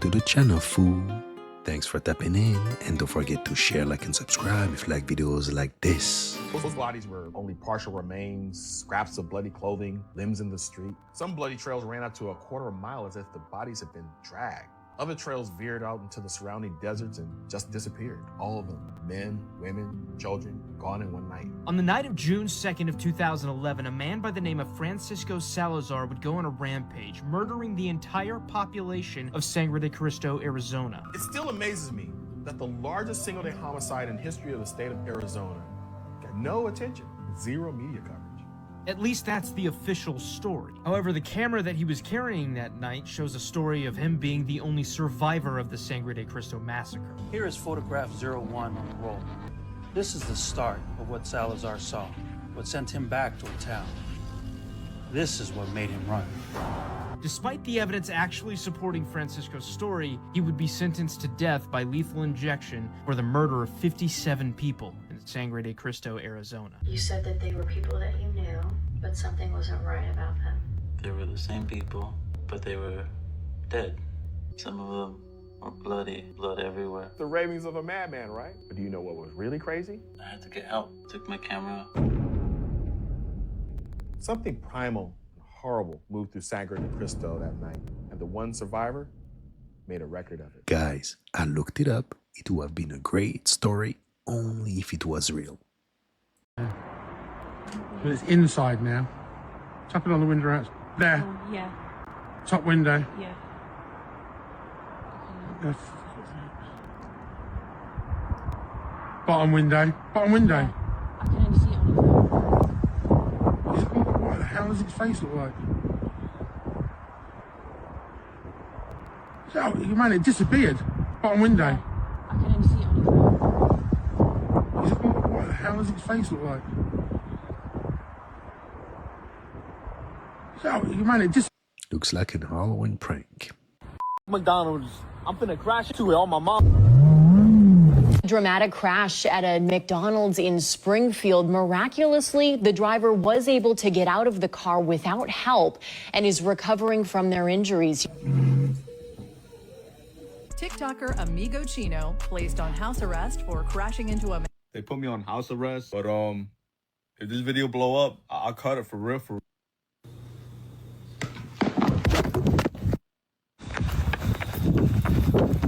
to the channel, fool. Thanks for tapping in, and don't forget to share, like, and subscribe if you like videos like this. Those bodies were only partial remains, scraps of bloody clothing, limbs in the street. Some bloody trails ran out to a quarter of a mile as if the bodies had been dragged. Other trails veered out into the surrounding deserts and just disappeared. All of them, men, women, children, gone in one night. On the night of June 2nd of 2011, a man by the name of Francisco Salazar would go on a rampage, murdering the entire population of Sangre de Cristo, Arizona. It still amazes me that the largest single-day homicide in history of the state of Arizona got no attention, zero media coverage. At least that's the official story. However, the camera that he was carrying that night shows a story of him being the only survivor of the Sangre de Cristo massacre. Here is photograph 01 on the roll. This is the start of what Salazar saw, what sent him back toward town. This is what made him run. Despite the evidence actually supporting Francisco's story, he would be sentenced to death by lethal injection for the murder of 57 people in Sangre de Cristo, Arizona. You said that they were people that you knew, but something wasn't right about them. They were the same people, but they were dead. Some of them were bloody, blood everywhere. The ravings of a madman, right? But do you know what was really crazy? I had to get help. Took my camera. Something primal and horrible moved through Sangre de Cristo that night, and the one survivor made a record of it. Guys, I looked it up. It would have been a great story only if it was real. But it's inside now. Tap it on the window out there. Yeah. Top window. Yeah. Bottom window. Bottom window. I can only see it on the phone. What the hell does its face look like? Oh, man, it disappeared. Bottom window. I can only see it on the phone. What the hell does its face look like? Oh, man, it just Looks like an Halloween prank. McDonald's. I'm finna crash into it on my mom. Dramatic crash at a McDonald's in Springfield. Miraculously, the driver was able to get out of the car without help and is recovering from their injuries. TikToker Amigo Chino placed on house arrest for crashing into a... They put me on house arrest, but if this video blow up, I'll cut it for real.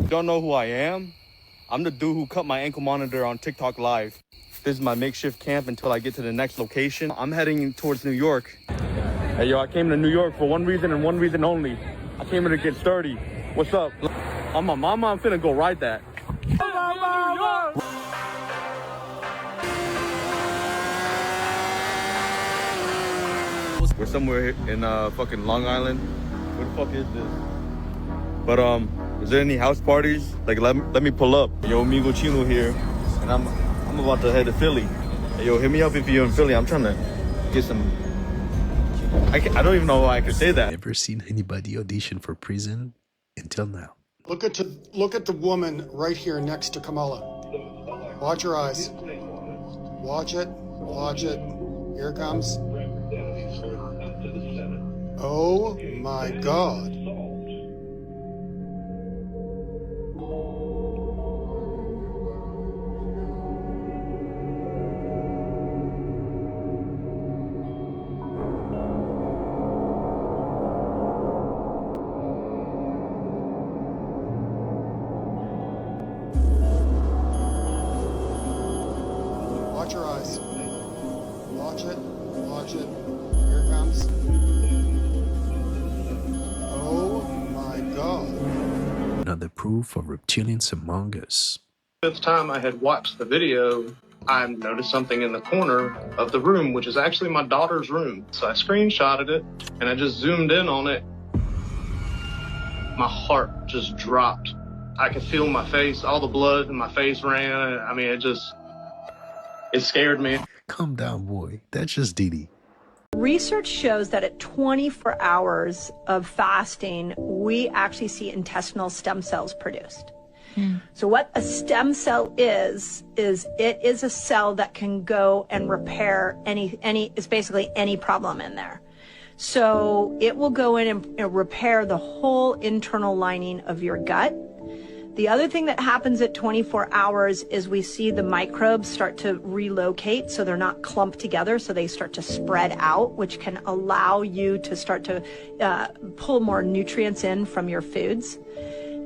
Don't know who I am? I'm the dude who cut my ankle monitor on TikTok live. This is my makeshift camp until I get to the next location. I'm heading towards New York. Hey yo, I came to New York for one reason and one reason only. I came here to get sturdy. What's up? On my mama, I'm finna go ride that. We're somewhere in fucking Long Island. Where the fuck is this? But is there any house parties? Like let me pull up. Yo, Amigo Chino here, and I'm about to head to Philly. Hey, yo, hit me up if you're in Philly. I'm trying to get some. I don't even know why I could say that. Never seen anybody audition for prison until now. Look at the woman right here next to Kamala. Watch her eyes. Watch it. Watch it. Here it comes. Oh my God. Watch your eyes. Watch it. Watch it. Here it comes. Oh my God. Another proof of reptilians among us. Fifth time I had watched the video, I noticed something in the corner of the room, which is actually my daughter's room. So I screenshotted it and I just zoomed in on it. My heart just dropped. I could feel my face, all the blood in my face ran. I mean, it scared me. Calm down, boy. That's just Didi. Research shows that at 24 hours of fasting, we actually see intestinal stem cells produced. So what a stem cell is it is a cell that can go and repair it's basically any problem in there. So it will go in and repair the whole internal lining of your gut. The other thing that happens at 24 hours is we see the microbes start to relocate, so they're not clumped together, so they start to spread out, which can allow you to start to pull more nutrients in from your foods.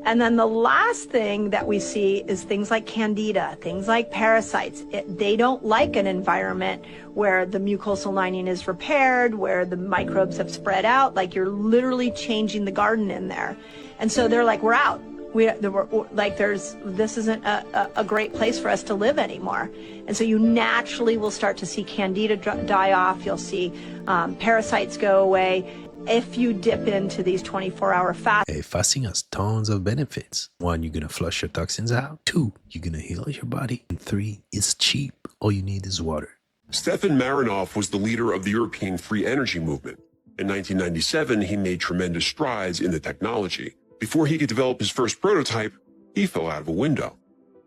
And then the last thing that we see is things like candida, things like parasites. They don't like an environment where the mucosal lining is repaired, where the microbes have spread out, like you're literally changing the garden in there. And so they're like, we're out. This isn't a great place for us to live anymore. And so you naturally will start to see candida die off. You'll see parasites go away if you dip into these 24-hour fasts. Hey, fasting has tons of benefits. 1, you're gonna flush your toxins out. 2, you're gonna heal your body. And 3, it's cheap. All you need is water. Stefan Marinov was the leader of the European free energy movement. In 1997, he made tremendous strides in the technology. Before he could develop his first prototype, he fell out of a window.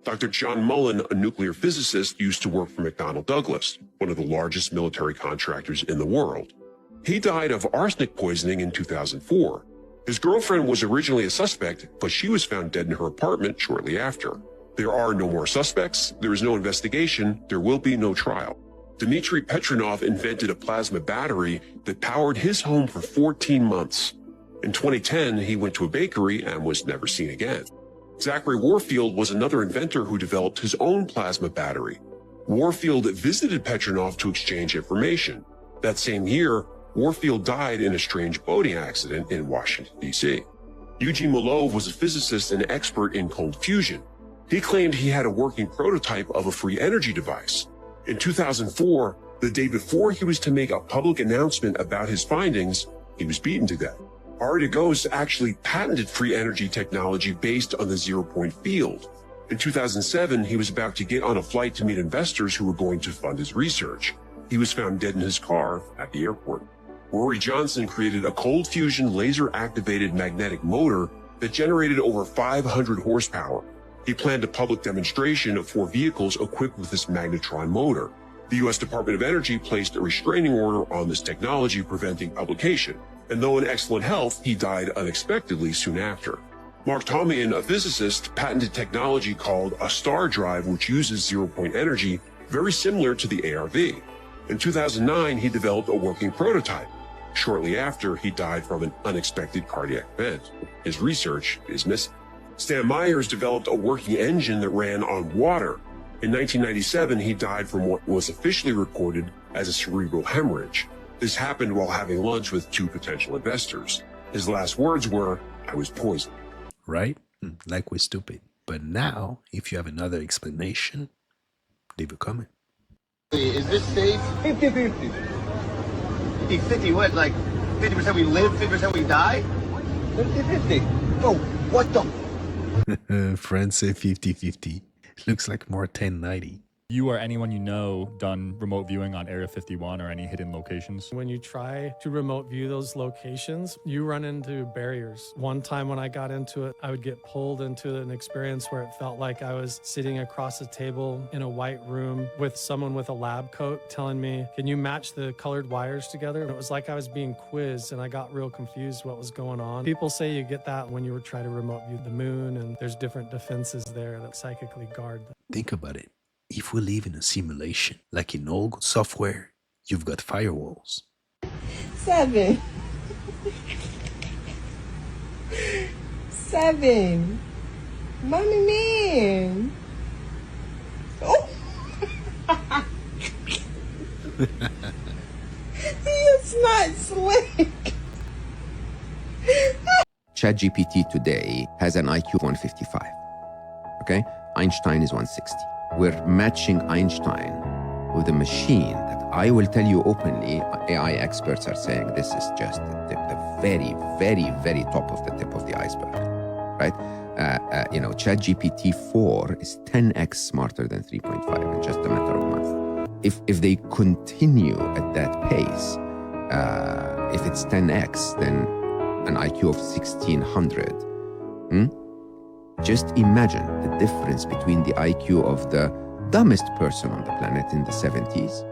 Dr. John Mullen, a nuclear physicist, used to work for McDonnell Douglas, one of the largest military contractors in the world. He died of arsenic poisoning in 2004. His girlfriend was originally a suspect, but she was found dead in her apartment shortly after. There are no more suspects, there is no investigation, there will be no trial. Dmitry Petronov invented a plasma battery that powered his home for 14 months. In 2010, he went to a bakery and was never seen again. Zachary Warfield was another inventor who developed his own plasma battery. Warfield visited Petronov to exchange information. That same year, Warfield died in a strange boating accident in Washington, D.C. Eugene Malov was a physicist and expert in cold fusion. He claimed he had a working prototype of a free energy device. In 2004, the day before he was to make a public announcement about his findings, he was beaten to death. Ari Ghost actually patented free energy technology based on the zero-point field. In 2007, he was about to get on a flight to meet investors who were going to fund his research. He was found dead in his car at the airport. Rory Johnson created a cold fusion laser-activated magnetic motor that generated over 500 horsepower. He planned a public demonstration of 4 vehicles equipped with this magnetron motor. The U.S. Department of Energy placed a restraining order on this technology, preventing publication. And though in excellent health, he died unexpectedly soon after. Mark Tomian, a physicist, patented technology called a star drive, which uses zero-point energy, very similar to the ARV. In 2009, he developed a working prototype. Shortly after, he died from an unexpected cardiac event. His research is missing. Stan Myers developed a working engine that ran on water. In 1997, he died from what was officially reported as a cerebral hemorrhage. This happened while having lunch with 2 potential investors. His last words were, "I was poisoned." Right? Like we're stupid. But now, if you have another explanation, leave a comment. Is this safe? 50-50. 50-50 what? Like 50% we live, 50% we die? 50-50. Oh, what the? Friends say 50-50. Looks like more 1090. You or anyone you know done remote viewing on Area 51 or any hidden locations? When you try to remote view those locations, you run into barriers. One time when I got into it, I would get pulled into an experience where it felt like I was sitting across a table in a white room with someone with a lab coat telling me, "Can you match the colored wires together?" And it was like I was being quizzed, and I got real confused what was going on. People say you get that when you were trying to remote view the moon, and there's different defenses there that psychically guard them. Think about it. If we live in a simulation, like in all good software, you've got firewalls. 7. 7. Mommy man. Oh. He is not slick. ChatGPT today has an IQ of 155. Okay? Einstein is 160. We're matching Einstein with a machine that I will tell you openly, AI experts are saying this is just the very, very, very top of the tip of the iceberg, right? ChatGPT 4 is 10x smarter than 3.5 in just a matter of months. If they continue at that pace, if it's 10x, then an IQ of 1600, Just imagine the difference between the IQ of the dumbest person on the planet in the 70s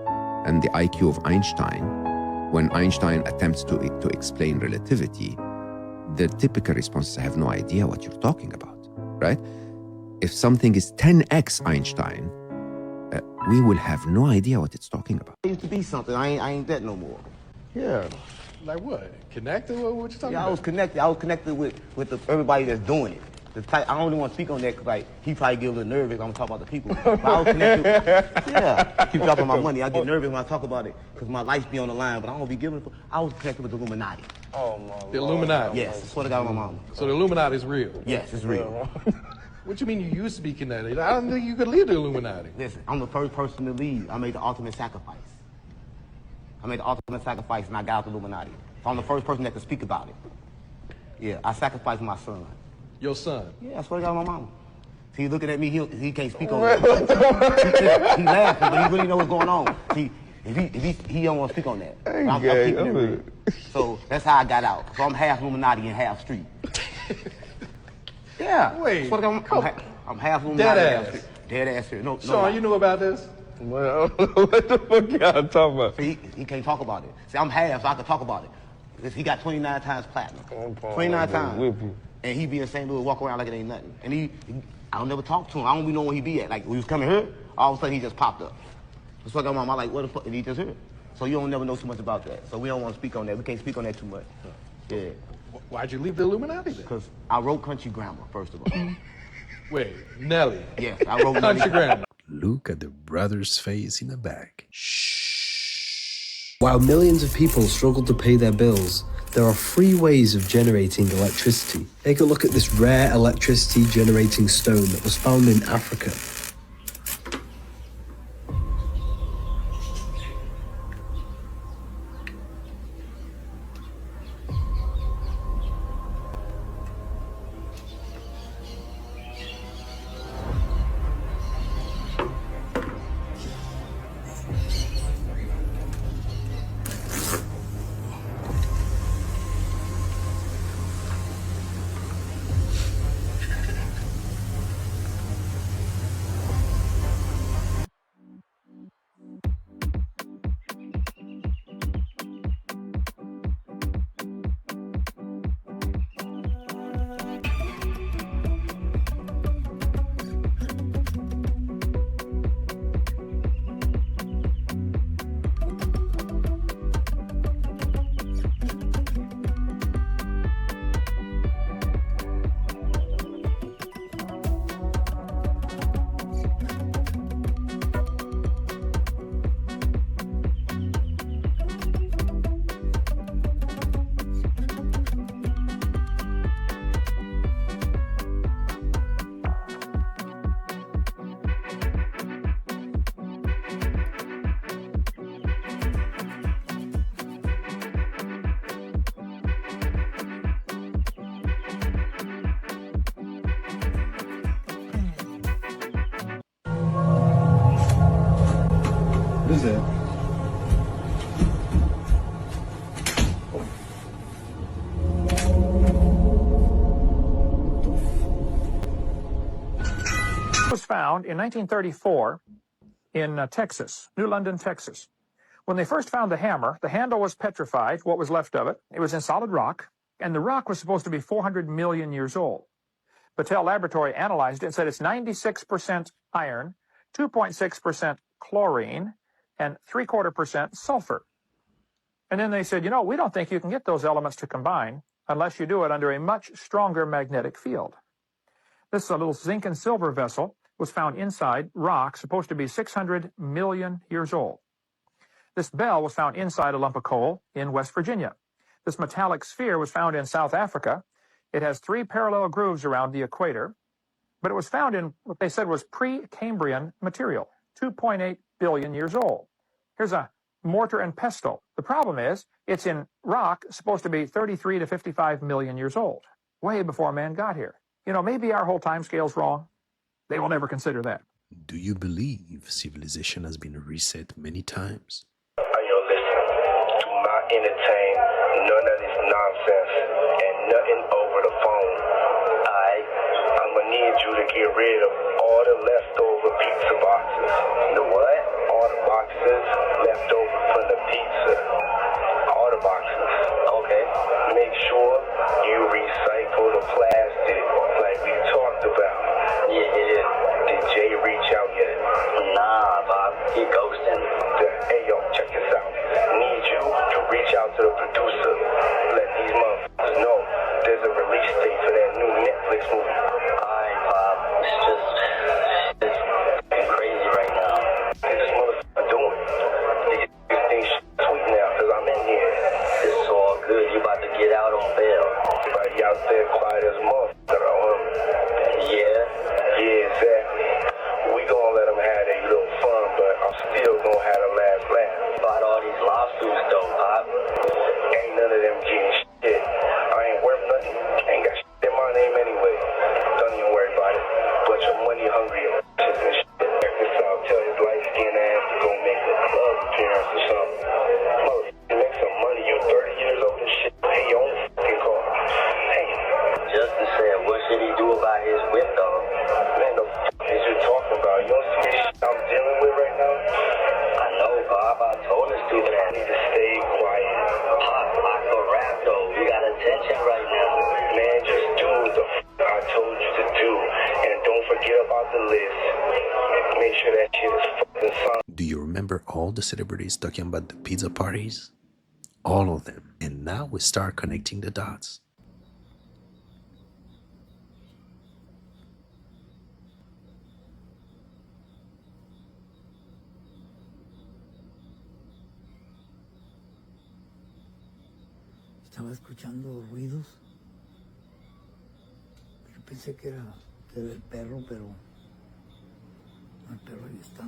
and the IQ of Einstein When Einstein attempts to explain relativity, the typical response is, I have no idea what you're talking about, right? If something is 10x Einstein, we will have no idea what it's talking about. I used to be something. I ain't that no more. Yeah. Like what? Connected? What you talking about? I was connected. I was connected with everybody that's doing it. The type, I don't even want to speak on that because like he probably get a little nervous when I'm talking about the people. But I was connected. Yeah. Keep dropping my money. I get nervous when I talk about it because my life be on the line. But I don't be giving. I was connected with the Illuminati. Oh my. The Illuminati. Yes. I swear to God, my mama. So the Illuminati is real. Yes, it's real. What you mean you used to be connected? I don't think you could leave the Illuminati. Listen, I'm the first person to leave. I made the ultimate sacrifice. And I got out the Illuminati. So I'm the first person that can speak about it. Yeah, I sacrificed my son. Your son? Yeah, I swear to God, my mama. See, looking at me, he can't speak on that. he laughing, but he really know what's going on. See, if he don't want to speak on that. I'm keeping it real. So that's how I got out. So I'm half Illuminati and half street. Yeah. Wait. Swear to God, I'm half Illuminati and half street. Dead ass here. No, Sean, you knew about this? Well, what the fuck y'all talking about? See, he can't talk about it. See, I'm half, so I can talk about it. Because he got 29 times platinum. 29 times. And he be in St. Louis, walk around like it ain't nothing. And I don't never talk to him. I don't even know where he be at. Like, when he was coming here, all of a sudden he just popped up. So I got my mom, like, what the fuck did he just here? So you don't never know too much about that. So we don't want to speak on that. We can't speak on that too much. Yeah. Why'd you leave the Illuminati then? Because I wrote Country Grammar, first of all. Wait, Nelly. Yes, I wrote Country Grammar. Look at the brother's face in the back. While millions of people struggle to pay their bills, there are 3 ways of generating electricity. Take a look at this rare electricity generating stone that was found in Africa. What is that? Was found in 1934 in Texas, New London, Texas. When they first found the hammer, the handle was petrified, what was left of it. It was in solid rock, and the rock was supposed to be 400 million years old. Battelle Laboratory analyzed it and said it's 96% iron, 2.6% chlorine, and 0.75% sulfur. And then they said, you know, we don't think you can get those elements to combine unless you do it under a much stronger magnetic field. This is a little zinc and silver vessel, was found inside rock, supposed to be 600 million years old. This bell was found inside a lump of coal in West Virginia. This metallic sphere was found in South Africa. It has 3 parallel grooves around the equator, but it was found in what they said was pre-Cambrian material, 2.8 billion years old. Here's a mortar and pestle. The problem is, it's in rock supposed to be 33 to 55 million years old, way before man got here. You know, maybe our whole time scale's wrong. They will never consider that. Do you believe civilization has been reset many times? Listen, do not entertain none of this nonsense and nothing over the phone. I'm gonna need you to get rid of all the leftover pizza boxes. The what? All the boxes left over from the pizza. the celebrities talking about the pizza parties, all of them. And now we start connecting the dots. Estaba escuchando ruidos. Yo pensé que era el perro, pero el perro ahí está.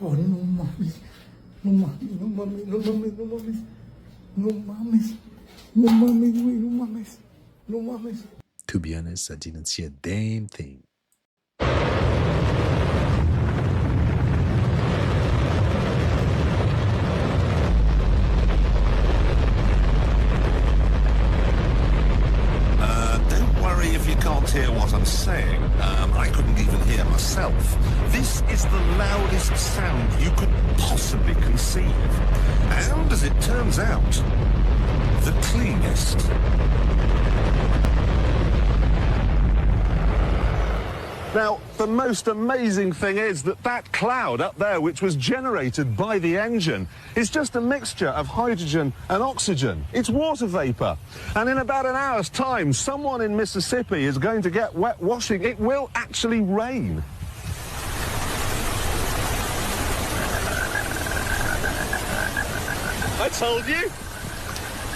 Oh, no mames, no mames, no mames, no mames, no mames, no mames, no mames, güey, no mames, no mames. To be honest, I didn't see a damn thing. Don't worry if you can't hear what I'm saying. I couldn't even hear myself. This is the loudest sound you could possibly conceive. And as it turns out, the cleanest. Now, the most amazing thing is that that cloud up there, which was generated by the engine, is just a mixture of hydrogen and oxygen. It's water vapor. And in about an hour's time, someone in Mississippi is going to get wet washing. It will actually rain. I told you.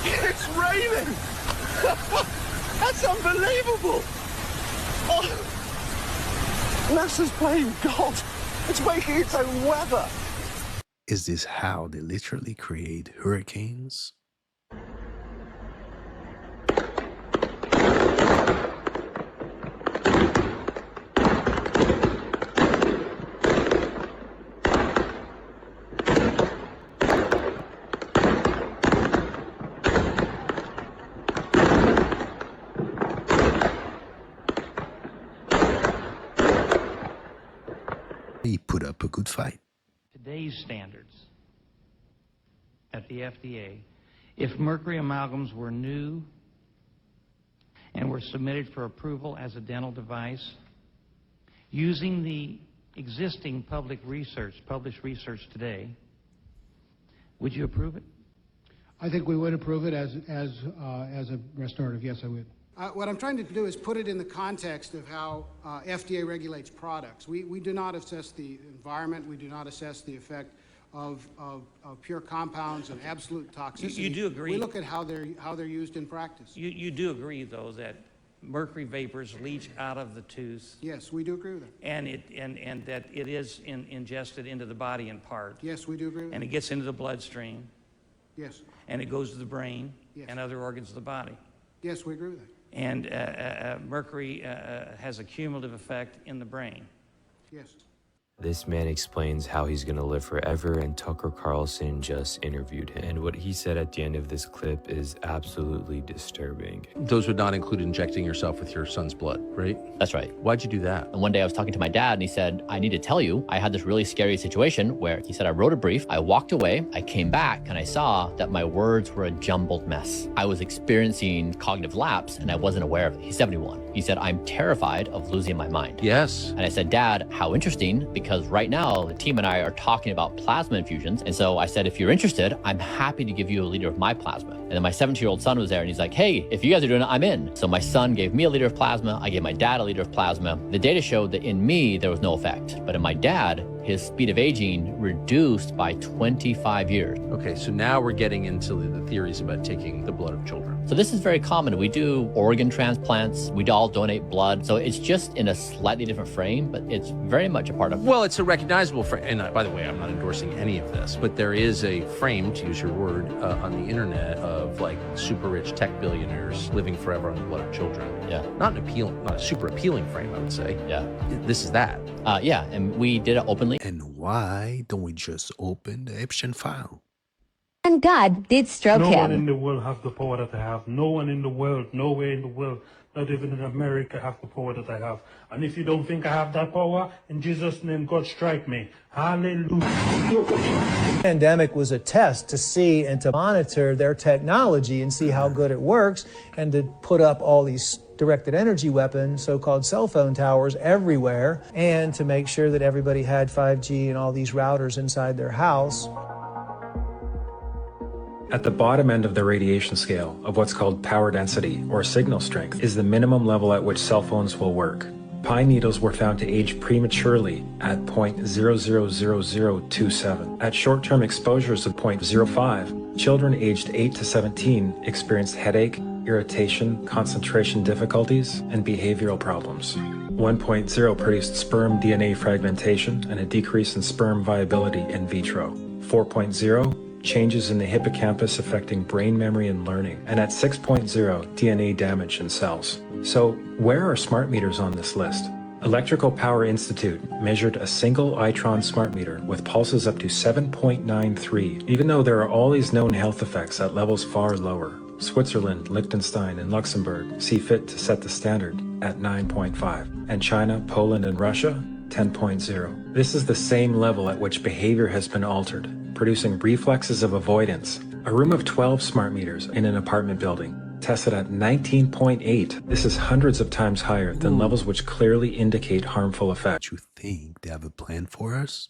It's raining. That's unbelievable. Oh. NASA's playing God. It's making its own weather. Is this how they literally create hurricanes? He put up a good fight. Today's standards at the FDA, if mercury amalgams were new and were submitted for approval as a dental device, using the existing published research today, would you approve it? I think we would approve it as a restorative. Yes, I would. What I'm trying to do is put it in the context of how FDA regulates products. We do not assess the environment. We do not assess the effect of pure compounds and absolute toxicity. You do agree. We look at how they're used in practice. You do agree, though, that mercury vapors leach out of the tooth. Yes, we do agree with that. And that it is ingested into the body in part. Yes, we do agree with that. And it gets into the bloodstream. Yes. And it goes to the brain Yes. and other organs of the body. Yes, we agree with that. And mercury has a cumulative effect in the brain. Yes. This man explains how he's going to live forever, and Tucker Carlson just interviewed him. And what he said at the end of this clip is absolutely disturbing. Those would not include injecting yourself with your son's blood, right? That's right. Why'd you do that? And one day I was talking to my dad and he said, I need to tell you, I had this really scary situation where he said, I wrote a brief, I walked away, I came back and I saw that my words were a jumbled mess. I was experiencing cognitive lapse and I wasn't aware of it. He's 71. He said, I'm terrified of losing my mind. Yes. And I said, Dad, how interesting, because right now the team and I are talking about plasma infusions. And so I said, if you're interested, I'm happy to give you a liter of my plasma. And then my 17-year-old son was there and he's like, hey, if you guys are doing it, I'm in. So my son gave me a liter of plasma. I gave my dad a liter of plasma. The data showed that in me, there was no effect. But in my dad, his speed of aging reduced by 25 years. Okay, so now we're getting into the theories about taking the blood of children. So this is very common. We do organ transplants. We all donate blood. So it's just in a slightly different frame, but it's very much a part of. Well, it's a recognizable frame. And by the way, I'm not endorsing any of this, but there is a frame, to use your word, on the internet of like super rich tech billionaires living forever on the blood of children. Yeah. Not a super appealing frame, I would say. Yeah. This is that. Yeah, and we did it openly. And why don't we just open the Epstein file? And God did stroke No him. one in the world has the power that I have. No one in the world, nowhere in the world, not even in America, have the power that I have. And if you don't think I have that power, in Jesus' name, God strike me. Hallelujah. The pandemic was a test to see and to monitor their technology and see how good it works, and to put up all these directed energy weapons, so-called cell phone towers everywhere, and to make sure that everybody had 5G and all these routers inside their house. At the bottom end of the radiation scale of what's called power density or signal strength is the minimum level at which cell phones will work. Pine needles were found to age prematurely at 0.000027. At short-term exposures of 0.05, children aged 8 to 17 experienced headache, irritation, concentration difficulties, and behavioral problems. 1.0 produced sperm DNA fragmentation and a decrease in sperm viability in vitro. 4.0 changes in the hippocampus affecting brain memory and learning, and at 6.0 DNA damage in cells. So where are smart meters on this list? Electrical Power Institute measured a single Itron smart meter with pulses up to 7.93, even though there are all these known health effects at levels far lower. Switzerland, Liechtenstein, and Luxembourg see fit to set the standard at 9.5, and China, Poland, and Russia, 10.0. This is the same level at which behavior has been altered, producing reflexes of avoidance. A room of 12 smart meters in an apartment building tested at 19.8. This is hundreds of times higher than levels which clearly indicate harmful effects. You think they have a plan for us?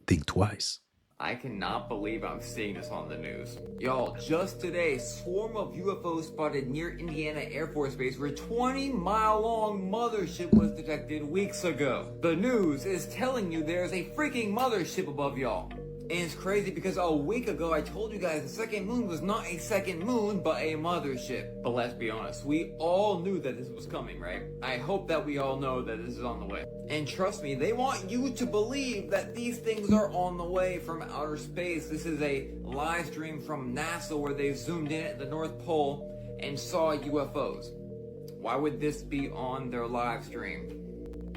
Think twice. I cannot believe I'm seeing this on the news. Y'all, just today, swarm of UFOs spotted near Indiana Air Force Base where 20-mile-long mothership was detected weeks ago. The news is telling you there's a freaking mothership above y'all. And it's crazy because a week ago I told you guys the second moon was not a second moon, but a mothership. But let's be honest, we all knew that this was coming, right? I hope that we all know that this is on the way. And trust me, they want you to believe that these things are on the way from outer space. This is a live stream from NASA where they zoomed in at the North Pole and saw UFOs. Why would this be on their live stream?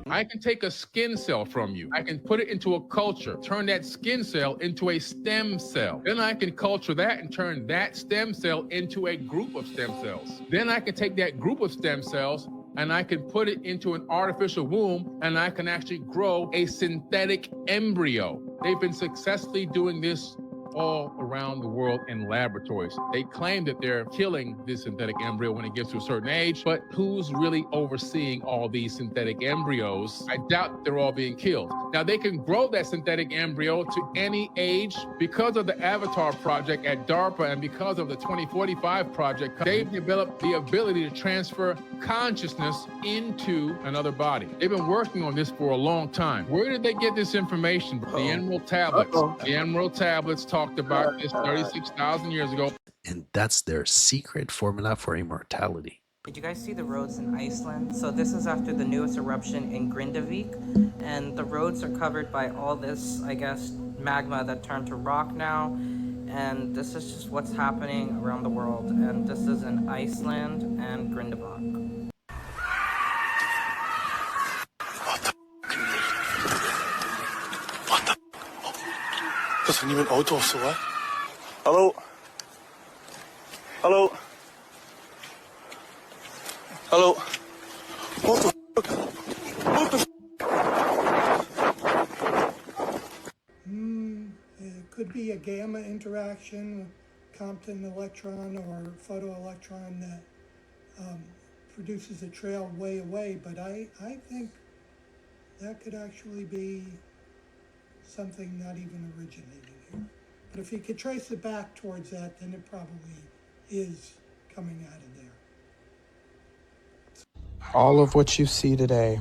I can take a skin cell from you. I can put it into a culture, turn that skin cell into a stem cell. Then I can culture that and turn that stem cell into a group of stem cells. Then I can take that group of stem cells and I can put it into an artificial womb and I can actually grow a synthetic embryo. They've been successfully doing this all around the world in laboratories. They claim that they're killing this synthetic embryo when it gets to a certain age, but who's really overseeing all these synthetic embryos? I doubt they're all being killed. Now, they can grow that synthetic embryo to any age because of the Avatar project at DARPA and because of the 2045 project. They've developed the ability to transfer consciousness into another body. They've been working on this for a long time. Where did they get this information? The Emerald Tablets. The Emerald Tablets talked about this 36,000 years ago. And that's their secret formula for immortality. Did you guys see the roads in Iceland? So this is after the newest eruption in Grindavik, and the roads are covered by all this, I guess, magma that turned to rock now, and this is just what's happening around the world, and this is in Iceland and Grindavik. 선생님은 어디서 와? Hello? Hello? Hello? What the fuck? What the It could be a gamma interaction, Compton electron or photoelectron that produces a trail way away, but I think that could actually be something not even originating here. But if you could trace it back towards that, then it probably is coming out of there. All of what you see today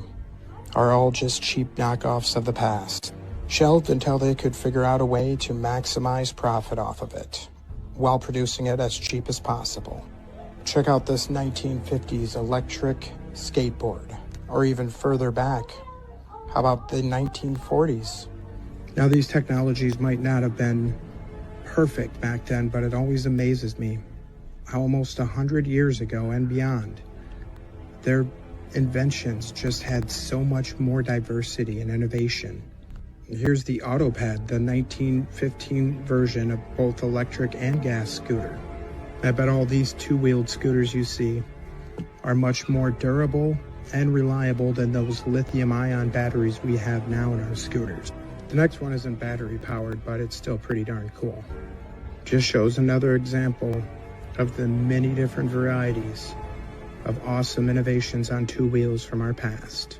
are all just cheap knockoffs of the past. shelved until they could figure out a way to maximize profit off of it, while producing it as cheap as possible. Check out this 1950s electric skateboard, or even further back. How about the 1940s? Now, these technologies might not have been perfect back then, but it always amazes me how almost 100 years ago and beyond, their inventions just had so much more diversity and innovation. Here's the Autopad, the 1915 version of both electric and gas scooter. I bet all these two-wheeled scooters you see are much more durable and reliable than those lithium-ion batteries we have now in our scooters. The next one isn't battery-powered, but it's still pretty darn cool. Just shows another example of the many different varieties of awesome innovations on two wheels from our past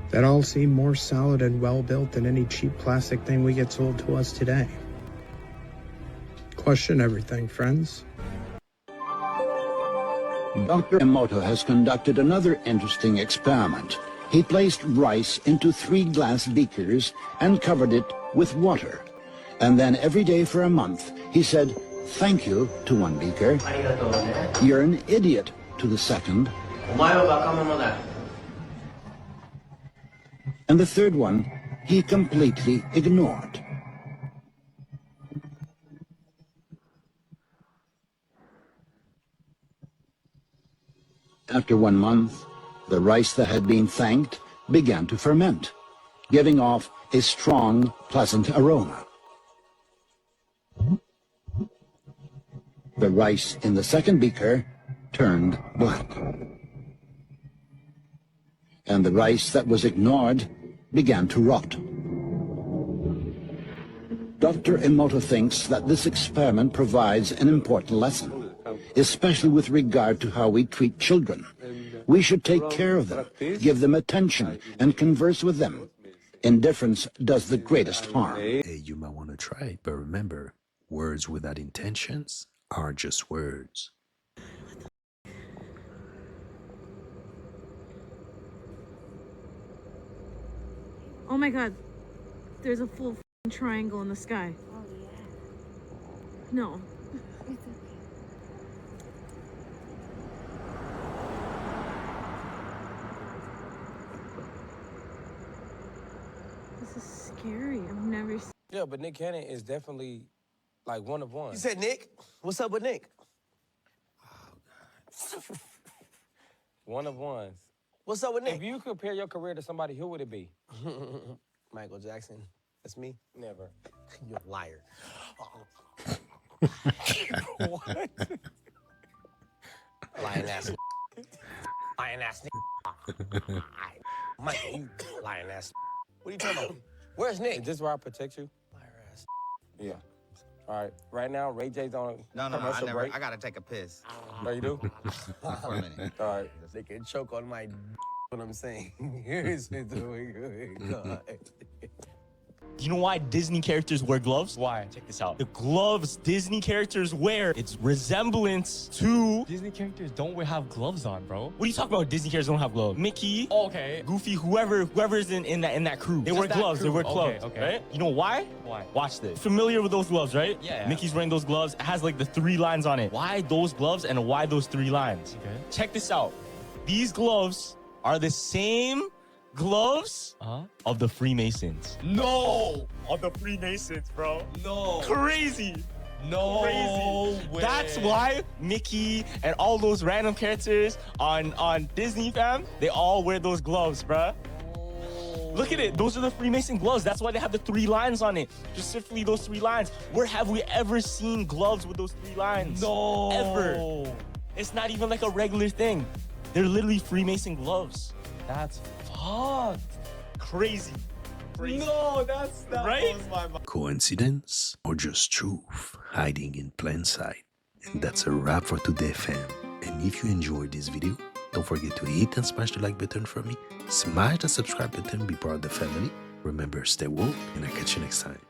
that all seem more solid and well-built than any cheap plastic thing we get sold to us today. Question everything, friends. Dr. Emoto has conducted another interesting experiment. He placed rice into 3 glass beakers and covered it with water. And then every day for a month, he said, "Thank you" to one beaker, "You're an idiot" to the second, and the third one he completely ignored. After 1 month, the rice that had been thanked began to ferment, giving off a strong, pleasant aroma. The rice in the second beaker turned black, and the rice that was ignored began to rot. Dr. Emoto thinks that this experiment provides an important lesson, especially with regard to how we treat children. We should take care of them, give them attention, and converse with them. Indifference does the greatest harm. Hey, you might want to try it, but remember, words without intentions are just words. Oh my god, there's a full triangle in the sky. Oh yeah. No. This is scary. I've never seen. Yeah, but Nick Cannon is definitely like one of one. You said Nick? What's up with Nick? One of ones. What's up with Nick? If you compare your career to somebody, who would it be? Michael Jackson. That's me. Never. You're a liar. What? Lying ass. Lying ass. Michael, you lying ass. What are you talking about? Where's Nick? Is this where I protect you? Liar ass. Yeah. All right. Right now, Ray J's on No, commercial break. I gotta take a piss. No, you do? For a minute. All right. They can choke on my what I'm saying. Here's it doing. Do you know why Disney characters wear gloves? Why? Check this out. The gloves Disney characters wear, it's resemblance to... Disney characters don't have gloves on, bro. What are you talking about? Disney characters don't have gloves. Mickey, okay, Goofy, whoever's in that crew. They wear gloves. They wear gloves, okay. Right? You know why? Why? Watch this. Familiar with those gloves, right? Yeah. Mickey's wearing those gloves. It has like the 3 lines on it. Why those gloves and why those 3 lines? Okay. Check this out. These gloves are the same gloves of the Freemasons. No! Of the Freemasons, bro. No. Crazy. No Crazy. Way. That's why Mickey and all those random characters on Disney, fam, they all wear those gloves, bro. Look at it. Those are the Freemason gloves. That's why they have the 3 lines on it. Specifically, those 3 lines. Where have we ever seen gloves with those 3 lines? No. Ever. It's not even like a regular thing. They're literally Freemason gloves. That's fucked. Crazy. No, that's not right. Coincidence or just truth hiding in plain sight? And that's a wrap for today, fam. And if you enjoyed this video, don't forget to hit and smash the like button for me. Smash the subscribe button, be part of the family. Remember, stay woke, and I'll catch you next time.